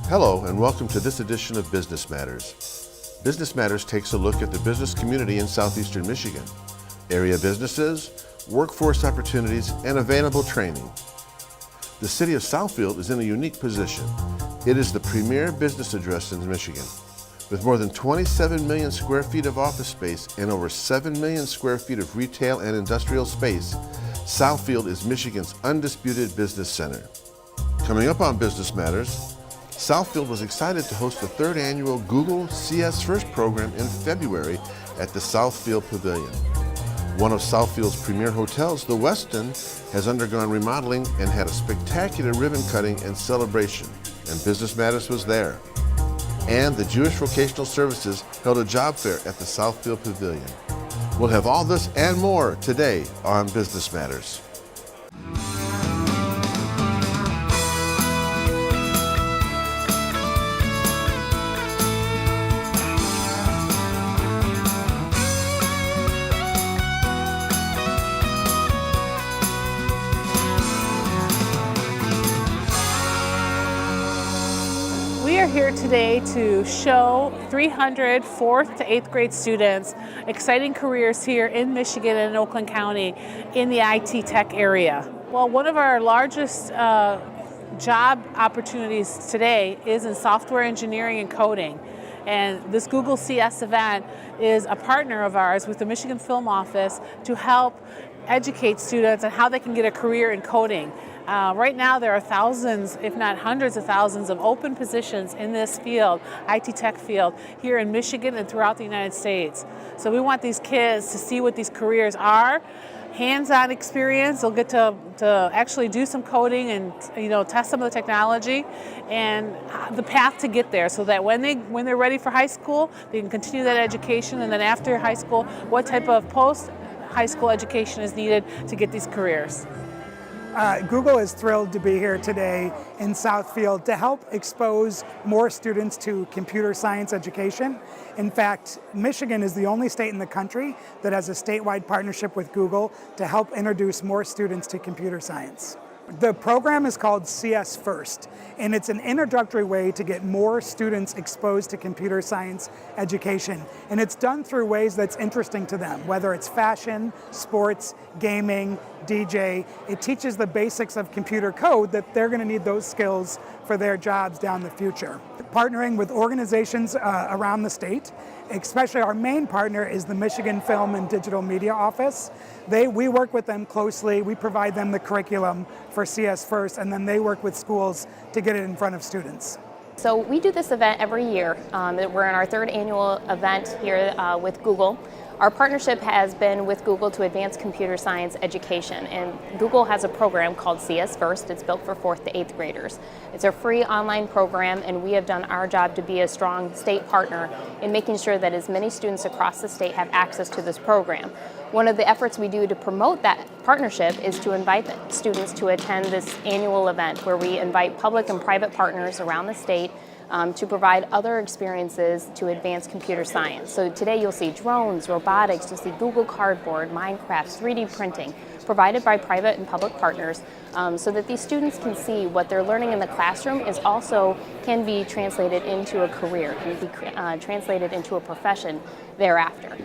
Hello and welcome to this edition of Business Matters. Business Matters takes a look at the business community in southeastern Michigan, area businesses, workforce opportunities, and available training. The city of Southfield is in a unique position. It is the premier business address in Michigan. With more than 27 million square feet of office space and over 7 million square feet of retail and industrial space, Southfield is Michigan's undisputed business center. Coming up on Business Matters, Southfield was excited to host the third annual Google CS First program in February at the Southfield Pavilion. One of Southfield's premier hotels, the Westin, has undergone remodeling and had a spectacular ribbon cutting and celebration, and Business Matters was there. And the Jewish Vocational Services held a job fair at the Southfield Pavilion. We'll have all this and more today on Business Matters. We are here today to show 300 4th to 8th grade students exciting careers here in Michigan and Oakland County in the IT tech area. Well, one of our largest job opportunities today is in software engineering and coding. And this Google CS event is a partner of ours with the Michigan Film Office to help educate students on how they can get a career in coding. Right now there are thousands, if not hundreds of thousands of open positions in this field, IT tech field, here in Michigan and throughout the United States. So we want these kids to see what these careers are, hands-on experience. They'll get to actually do some coding and test some of the technology and the path to get there, so that when they're ready for high school, they can continue that education, and then after high school, what type of post-high school education is needed to get these careers. Google is thrilled to be here today in Southfield to help expose more students to computer science education. In fact, Michigan is the only state in the country that has a statewide partnership with Google to help introduce more students to computer science. The program is called CS First, and it's an introductory way to get more students exposed to computer science education. And it's done through ways that's interesting to them, whether it's fashion, sports, gaming, DJ. It teaches the basics of computer code that they're going to need those skills for their jobs down the future. Partnering with organizations around the state, especially our main partner is the Michigan Film and Digital Media Office. We work with them closely. We provide them the curriculum for CS First, and then they work with schools to get it in front of students. So we do this event every year. We're in our third annual event here with Google. Our partnership has been with Google to advance computer science education, and Google has a program called CS First. It's built for 4th to 8th graders. It's a free online program, and we have done our job to be a strong state partner in making sure that as many students across the state have access to this program. One of the efforts we do to promote that partnership is to invite the students to attend this annual event, where we invite public and private partners around the state to provide other experiences to advance computer science. So today you'll see drones, robotics, you'll see Google Cardboard, Minecraft, 3D printing, provided by private and public partners, so that these students can see what they're learning in the classroom can be translated into a career, can be translated into a profession thereafter.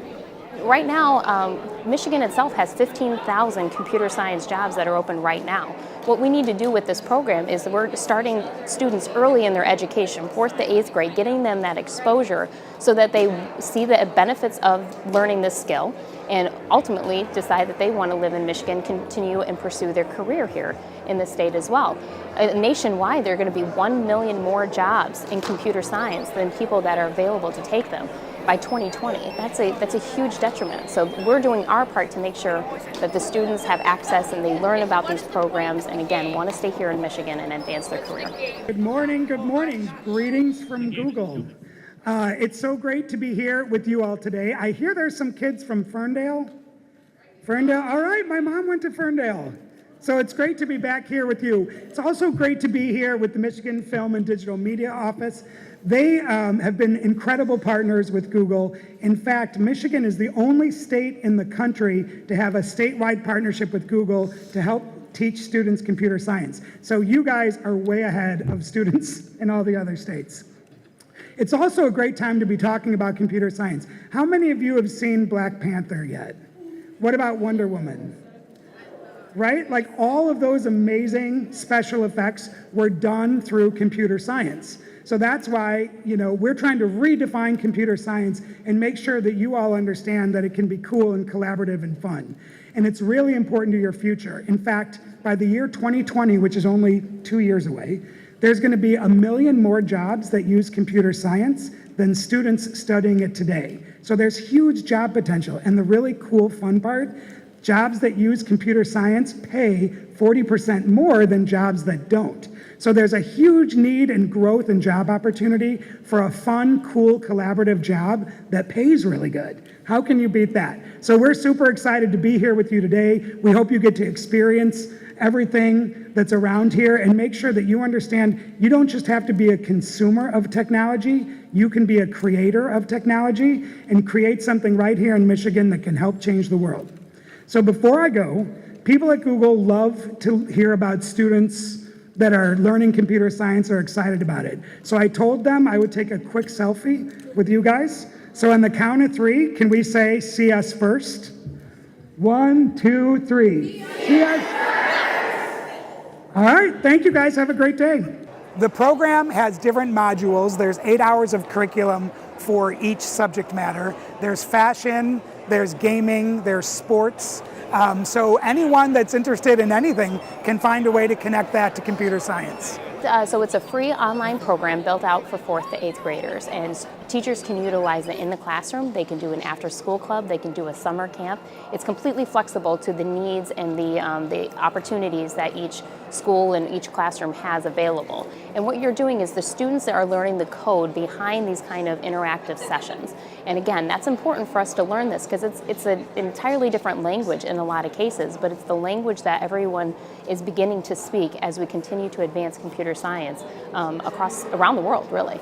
Right now, Michigan itself has 15,000 computer science jobs that are open right now. What we need to do with this program is we're starting students early in their education, 4th to 8th grade, getting them that exposure so that they see the benefits of learning this skill and ultimately decide that they want to live in Michigan, continue and pursue their career here in the state as well. Nationwide, there are going to be 1 million more jobs in computer science than people that are available to take them by 2020. That's a huge detriment. So we're doing our part to make sure that the students have access and they learn about these programs, and again, want to stay here in Michigan and advance their career. Good morning, good morning. Greetings from Google. It's so great to be here with you all today. I hear there's some kids from Ferndale. Ferndale, all right, my mom went to Ferndale. So it's great to be back here with you. It's also great to be here with the Michigan Film and Digital Media Office. They have been incredible partners with Google. In fact, Michigan is the only state in the country to have a statewide partnership with Google to help teach students computer science. So you guys are way ahead of students in all the other states. It's also a great time to be talking about computer science. How many of you have seen Black Panther yet? What about Wonder Woman? Right? Like all of those amazing special effects were done through computer science. So that's why, we're trying to redefine computer science and make sure that you all understand that it can be cool and collaborative and fun. And it's really important to your future. In fact, by the year 2020, which is only 2 years away, there's going to be 1 million more jobs that use computer science than students studying it today. So there's huge job potential. And the really cool, fun part, jobs that use computer science pay 40% more than jobs that don't. So there's a huge need and growth and job opportunity for a fun, cool, collaborative job that pays really good. How can you beat that? So we're super excited to be here with you today. We hope you get to experience everything that's around here and make sure that you understand you don't just have to be a consumer of technology, you can be a creator of technology and create something right here in Michigan that can help change the world. So before I go, people at Google love to hear about students that are learning computer science or excited about it. So I told them I would take a quick selfie with you guys. So on the count of 3, can we say, see us first? 1, 2, 3. See us. All right, thank you guys, have a great day. The program has different modules. There's 8 hours of curriculum for each subject matter. There's fashion, there's gaming, there's sports. So anyone that's interested in anything can find a way to connect that to computer science. So it's a free online program built out for 4th to 8th graders, and teachers can utilize it in the classroom. They can do an after-school club, they can do a summer camp. It's completely flexible to the needs and the opportunities that each school and each classroom has available. And what you're doing is the students are learning the code behind these kind of interactive sessions. And again, that's important for us to learn this because it's an entirely different language in a lot of cases, but it's the language that everyone is beginning to speak as we continue to advance computer science around the world, really.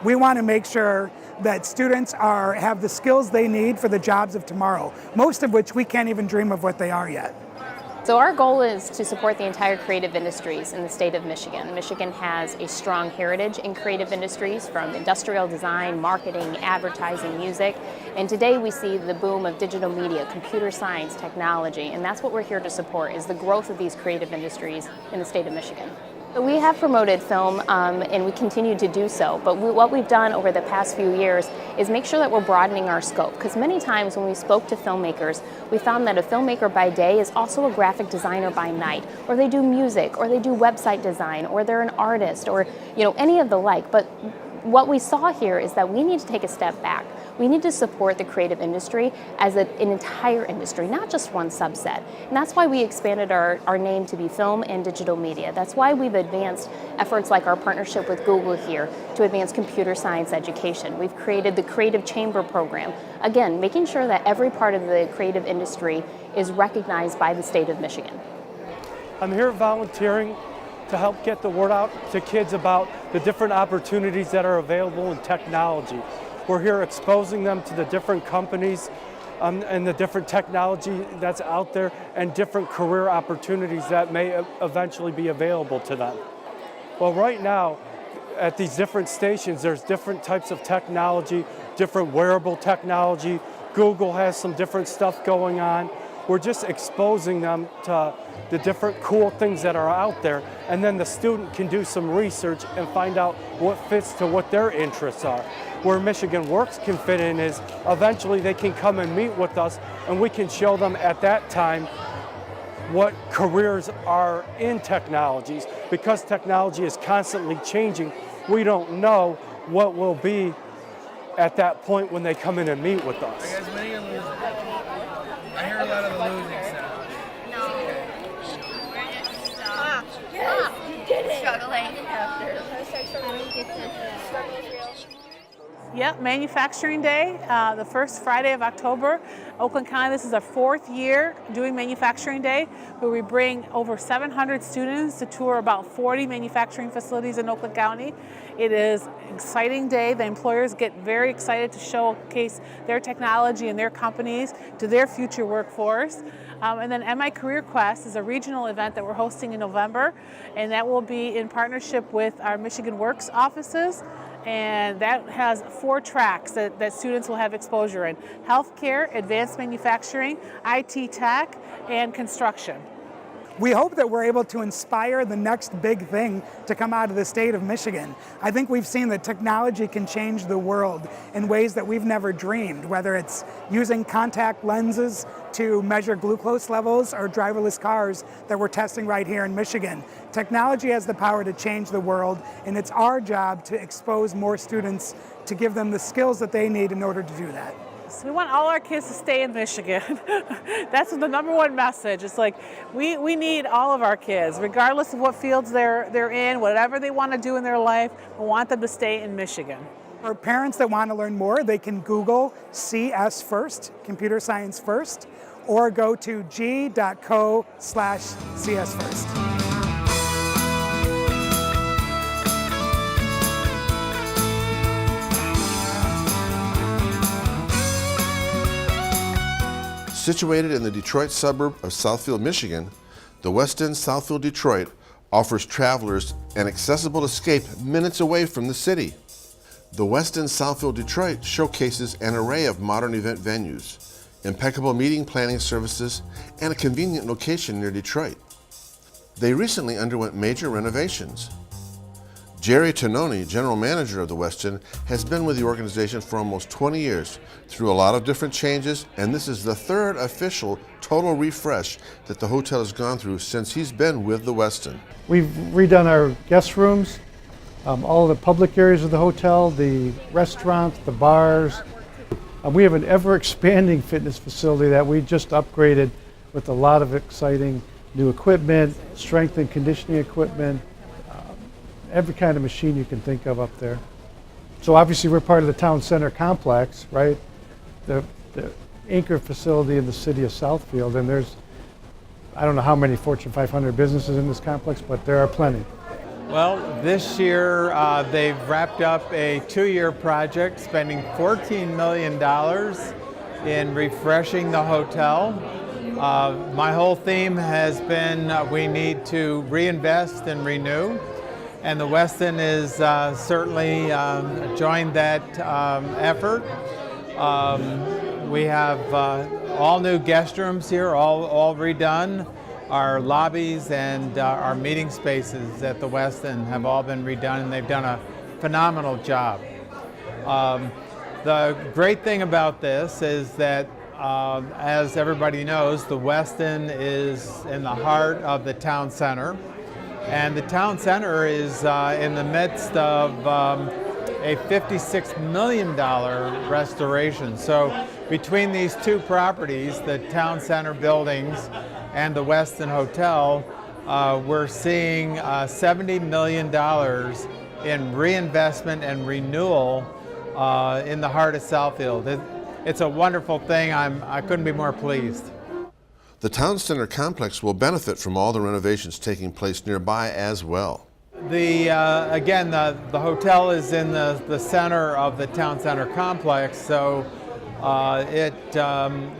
We want to make sure that students have the skills they need for the jobs of tomorrow, most of which we can't even dream of what they are yet. So our goal is to support the entire creative industries in the state of Michigan. Michigan has a strong heritage in creative industries, from industrial design, marketing, advertising, music, and today we see the boom of digital media, computer science, technology, and that's what we're here to support, is the growth of these creative industries in the state of Michigan. We have promoted film and we continue to do so, but what we've done over the past few years is make sure that we're broadening our scope, because many times when we spoke to filmmakers, we found that a filmmaker by day is also a graphic designer by night, or they do music, or they do website design, or they're an artist, or any of the like. But what we saw here is that we need to take a step back. We need to support the creative industry as an entire industry, not just one subset. And that's why we expanded our name to be film and digital media. That's why we've advanced efforts like our partnership with Google here to advance computer science education. We've created the Creative Chamber program, again, making sure that every part of the creative industry is recognized by the state of Michigan. I'm here volunteering to help get the word out to kids about the different opportunities that are available in technology. We're here exposing them to the different companies and the different technology that's out there and different career opportunities that may eventually be available to them. Well, right now, at these different stations, there's different types of technology, different wearable technology. Google has some different stuff going on. We're just exposing them to the different cool things that are out there, and then the student can do some research and find out what fits to what their interests are. Where Michigan Works can fit in is eventually they can come and meet with us, and we can show them at that time what careers are in technologies. Because technology is constantly changing, we don't know what will be at that point when they come in and meet with us. Are you guys winning or losing? I hear a lot of the losing sound. No. Stop. Yes, you did it. Struggling. Yep, Manufacturing Day, the first Friday of October. Oakland County, this is our 4th year doing Manufacturing Day, where we bring over 700 students to tour about 40 manufacturing facilities in Oakland County. It is an exciting day. The employers get very excited to showcase their technology and their companies to their future workforce. And then MI Career Quest is a regional event that we're hosting in November, and that will be in partnership with our Michigan Works offices. And that has 4 tracks that students will have exposure in: healthcare, advanced manufacturing, IT tech, and construction. We hope that we're able to inspire the next big thing to come out of the state of Michigan. I think we've seen that technology can change the world in ways that we've never dreamed, whether it's using contact lenses to measure glucose levels or driverless cars that we're testing right here in Michigan. Technology has the power to change the world, and it's our job to expose more students to give them the skills that they need in order to do that. So we want all our kids to stay in Michigan. That's the #1 message. It's like we need all of our kids, regardless of what fields they're in, whatever they want to do in their life, we want them to stay in Michigan. For parents that want to learn more, they can Google CS First, Computer Science First, or go to g.co/CS First. Situated in the Detroit suburb of Southfield, Michigan, the Westin Southfield Detroit offers travelers an accessible escape minutes away from the city. The Westin Southfield Detroit showcases an array of modern event venues, impeccable meeting planning services, and a convenient location near Detroit. They recently underwent major renovations. Jerry Tononi, general manager of the Westin, has been with the organization for almost 20 years through a lot of different changes, and this is the 3rd official total refresh that the hotel has gone through since he's been with the Westin. We've redone our guest rooms, all the public areas of the hotel, the restaurants, the bars. We have an ever-expanding fitness facility that we just upgraded with a lot of exciting new equipment, strength and conditioning equipment, every kind of machine you can think of up there. So obviously we're part of the town center complex, right? The anchor facility in the city of Southfield, and there's, I don't know how many Fortune 500 businesses in this complex, but there are plenty. Well, this year they've wrapped up a 2-year project spending $14 million in refreshing the hotel. My whole theme has been we need to reinvest and renew. And the Westin is certainly joined that effort. We have all new guest rooms here, all redone. Our lobbies and our meeting spaces at the Westin have all been redone, and they've done a phenomenal job. The great thing about this is that, as everybody knows, the Westin is in the heart of the town center. And the town center is in the midst of a $56 million restoration. So between these 2 properties, the town center buildings and the Westin Hotel, we're seeing $70 million in reinvestment and renewal in the heart of Southfield. It's a wonderful thing. I couldn't be more pleased. The town center complex will benefit from all the renovations taking place nearby as well. Again, the hotel is in the center of the town center complex, so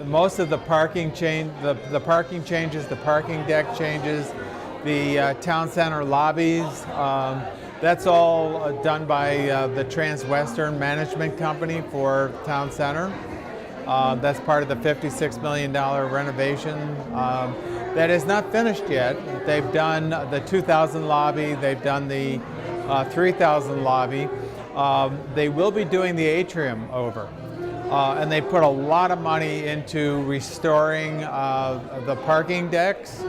most of the parking the parking changes, the parking deck changes, the town center lobbies, that's all done by the Transwestern Management Company for town center. That's part of the $56 million renovation. That is not finished yet. They've done the 2,000 lobby, they've done the 3,000 lobby. They will be doing the atrium over. And they put a lot of money into restoring the parking decks,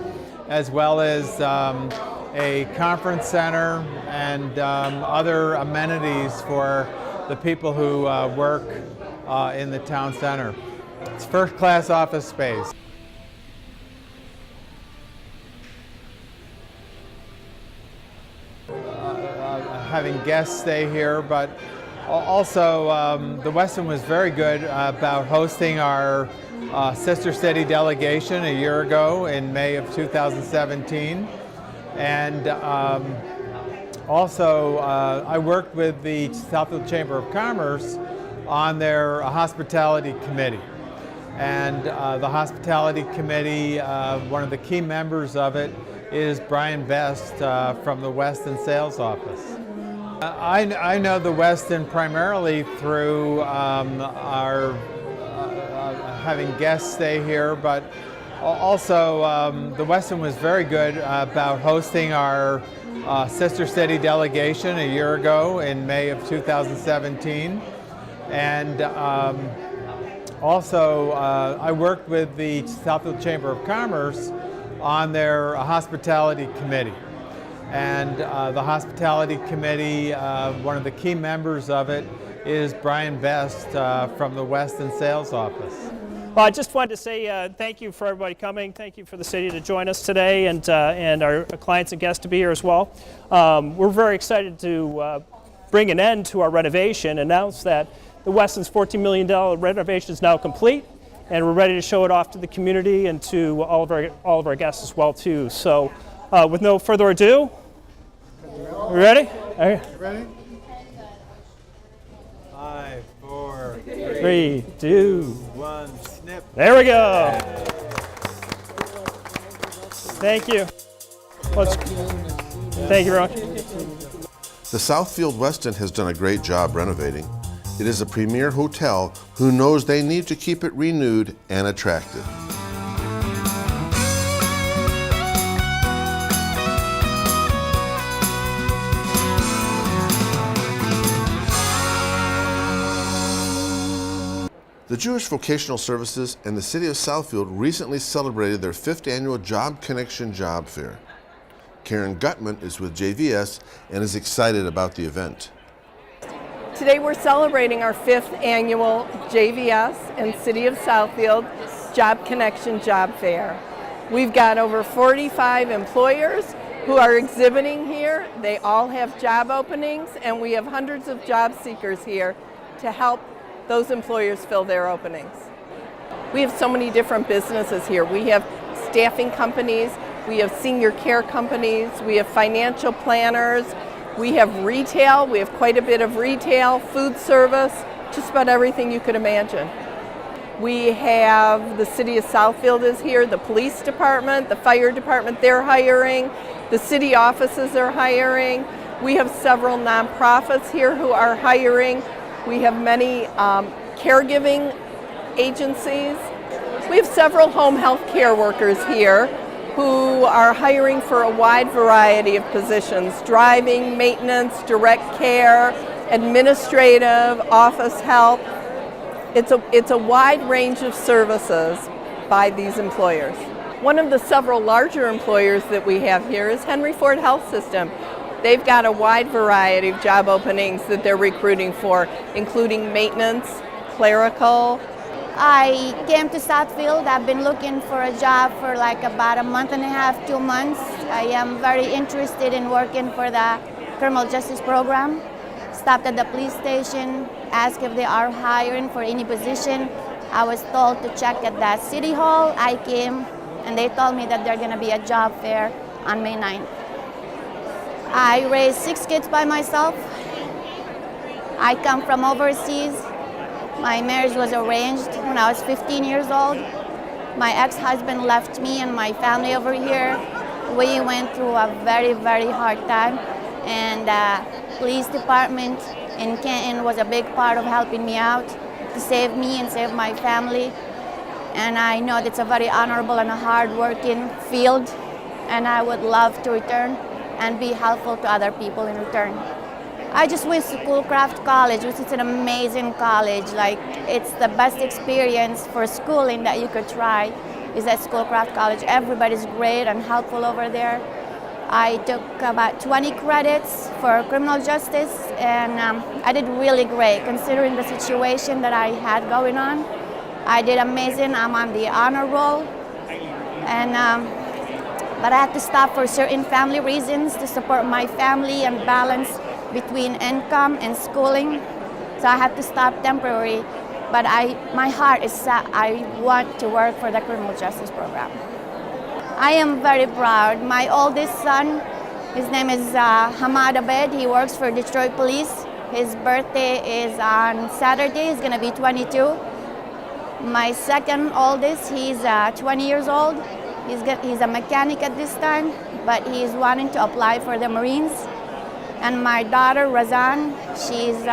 as well as a conference center and other amenities for the people who work in the town center. It's first-class office space. Having guests stay here, but Also, the Westin was very good about hosting our sister city delegation a year ago in May of 2017. And also, I worked with the Southfield Chamber of Commerce on their hospitality committee. And the hospitality committee, one of the key members of it is Brian Best from the Westin sales office. I know the Westin primarily through our having guests stay here, but also the Westin was very good about hosting our sister city delegation a year ago in May of 2017. And also, I worked with the Southfield Chamber of Commerce on their hospitality committee. And the hospitality committee, one of the key members of it is Brian Best from the Westin sales office. Well, I just wanted to say thank you for everybody coming. Thank you for the city to join us today, and our clients and guests to be here as well. We're very excited to bring an end to our renovation, announce that the Westin's $14 million renovation is now complete, and we're ready to show it off to the community and to all of our guests as well too. So, with no further ado, we ready? All right. Ready? 5, 4, 3, 2, 1, snip. there we go. Thank you. Thank you very much. The Southfield Westin has done a great job renovating. It is a premier hotel who knows they need to keep it renewed and attractive. The Jewish Vocational Services and the City of Southfield recently celebrated their 5th annual Job Connection Job Fair. Karen Gutman is with JVS and is excited about the event. Today we're celebrating our 5th annual JVS and City of Southfield Job Connection Job Fair. We've got over 45 employers who are exhibiting here. They all have job openings, and we have hundreds of job seekers here to help those employers fill their openings. We have so many different businesses here. We have staffing companies, we have senior care companies, we have financial planners, we have retail, we have quite a bit of retail, food service, just about everything you could imagine. We have the City of Southfield is here, the police department, the fire department, they're hiring, the city offices are hiring. We have several nonprofits here who are hiring. We have many caregiving agencies. We have several home health care workers here who are hiring for a wide variety of positions: driving, maintenance, direct care, administrative, office help. It's a wide range of services by these employers. One of the several larger employers that we have here is Henry Ford Health System. They've got a wide variety of job openings that they're recruiting for, including maintenance, clerical. I came to Southfield. I've been looking for a job for like about a month and a half, 2 months. I am very interested in working for the criminal justice program. Stopped at the police station, asked if they are hiring for any position. I was told to check at the city hall. I came and they told me that there's gonna be a job fair on May 9th. I raised 6 kids by myself. I come from overseas. My marriage was arranged when I was 15 years old. My ex-husband left me and my family over here. We went through a very, very hard time, and the police department in Canton was a big part of helping me out to save me and save my family. And I know that it's a very honorable and a hard-working field, and I would love to return and be helpful to other people in return. I just went to Schoolcraft College, which is an amazing college. Like, it's the best experience for schooling that you could try is at Schoolcraft College. Everybody's great and helpful over there. I took about 20 credits for criminal justice, and I did really great considering the situation that I had going on. I did amazing. I'm on the honor roll, and but I had to stop for certain family reasons to support my family and balance between income and schooling. so I have to stop temporarily. But my heart is set. I want to work for the criminal justice program. I am very proud. My oldest son, his name is Hamad Abed. He works for Detroit Police. His birthday is on Saturday. He's going to be 22. My second oldest, he's 20 years old. He's a mechanic at this time, but he's wanting to apply for the Marines. And my daughter, Razan, she's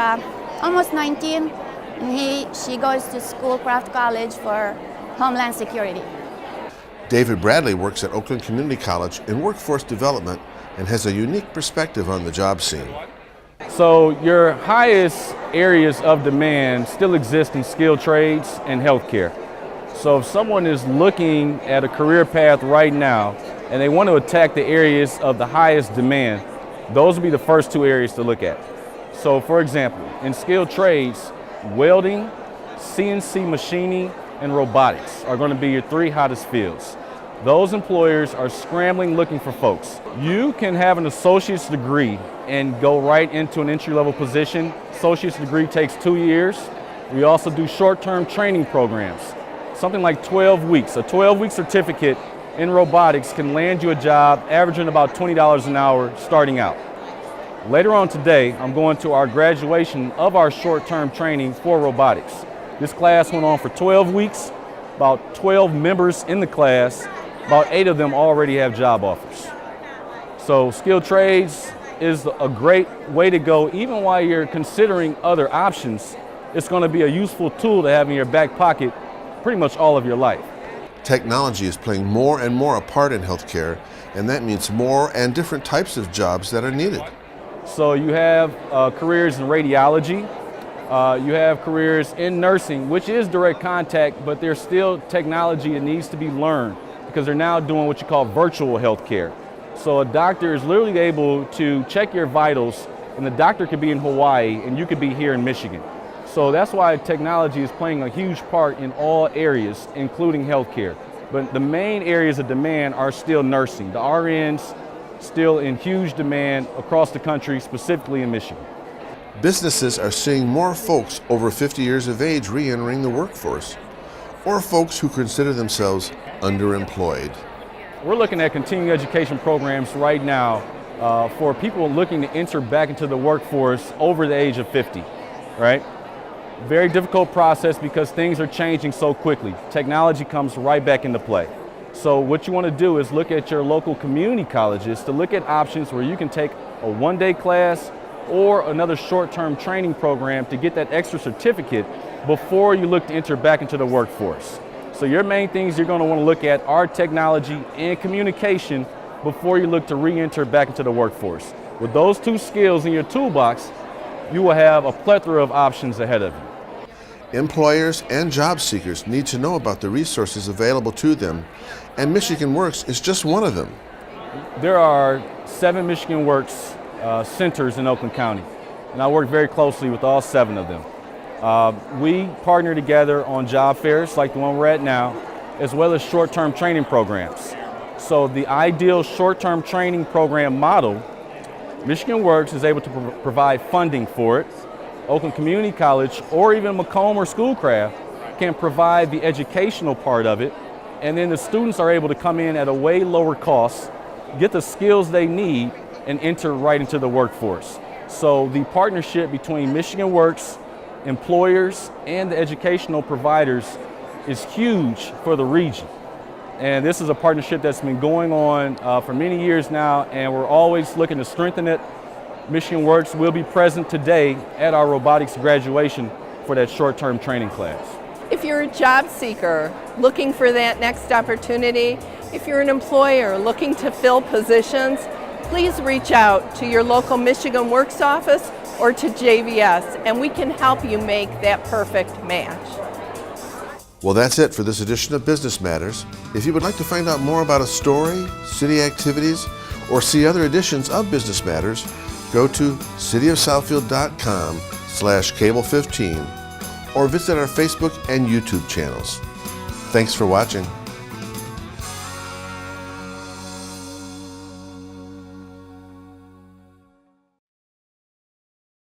almost 19, and she goes to school, Craft College, for Homeland Security. David Bradley works at Oakland Community College in workforce development and has a unique perspective on the job scene. So your highest areas of demand still exist in skilled trades and healthcare. So if someone is looking at a career path right now and they want to attack the areas of the highest demand, those will be the first two areas to look at. So for example, in skilled trades, welding, CNC machining, and robotics are going to be your three hottest fields. Those employers are scrambling looking for folks. You can have an associate's degree and go right into an entry-level position. Associate's degree takes 2 years. We also do short-term training programs, something like 12 weeks. A 12-week certificate in robotics can land you a job averaging about $20 an hour starting out. Later on today, I'm going to our graduation of our short-term training for robotics. This class went on for 12 weeks, about 12 members in the class. About 8 of them already have job offers. So skilled trades is a great way to go. Even while you're considering other options, it's going to be a useful tool to have in your back pocket pretty much all of your life. Technology is playing more and more a part in healthcare, and that means more and different types of jobs that are needed. So you have careers in radiology, you have careers in nursing, which is direct contact, but there's still technology that needs to be learned, because they're now doing what you call virtual healthcare. So a doctor is literally able to check your vitals, and the doctor could be in Hawaii and you could be here in Michigan. So that's why technology is playing a huge part in all areas, including healthcare. But the main areas of demand are still nursing. The RNs still in huge demand across the country, specifically in Michigan. Businesses are seeing more folks over 50 years of age re-entering the workforce, or folks who consider themselves underemployed. We're looking at continuing education programs right now for people looking to enter back into the workforce over the age of 50, right? Very difficult process because things are changing so quickly. Technology comes right back into play. So what you want to do is look at your local community colleges to look at options where you can take a one-day class or another short-term training program to get that extra certificate before you look to enter back into the workforce. So your main things you're going to want to look at are technology and communication before you look to re-enter back into the workforce. With those two skills in your toolbox, you will have a plethora of options ahead of you. Employers and job seekers need to know about the resources available to them, and Michigan Works is just one of them. There are 7 Michigan Works centers in Oakland County, and I work very closely with all 7 of them. We partner together on job fairs like the one we're at now, as well as short-term training programs. So the ideal short-term training program model, Michigan Works is able to provide funding for it. Oakland Community College or even Macomb or Schoolcraft can provide the educational part of it, and then the students are able to come in at a way lower cost, get the skills they need, and enter right into the workforce. So the partnership between Michigan Works, employers, and the educational providers is huge for the region. And this is a partnership that's been going on for many years now, and we're always looking to strengthen it. Michigan Works will be present today at our robotics graduation for that short-term training class. If you're a job seeker looking for that next opportunity, if you're an employer looking to fill positions, please reach out to your local Michigan Works office or to JVS, and we can help you make that perfect match. Well, that's it for this edition of Business Matters. If you would like to find out more about a story, city activities, or see other editions of Business Matters, go to cityofsouthfield.com/cable15 or visit our Facebook and YouTube channels. Thanks for watching.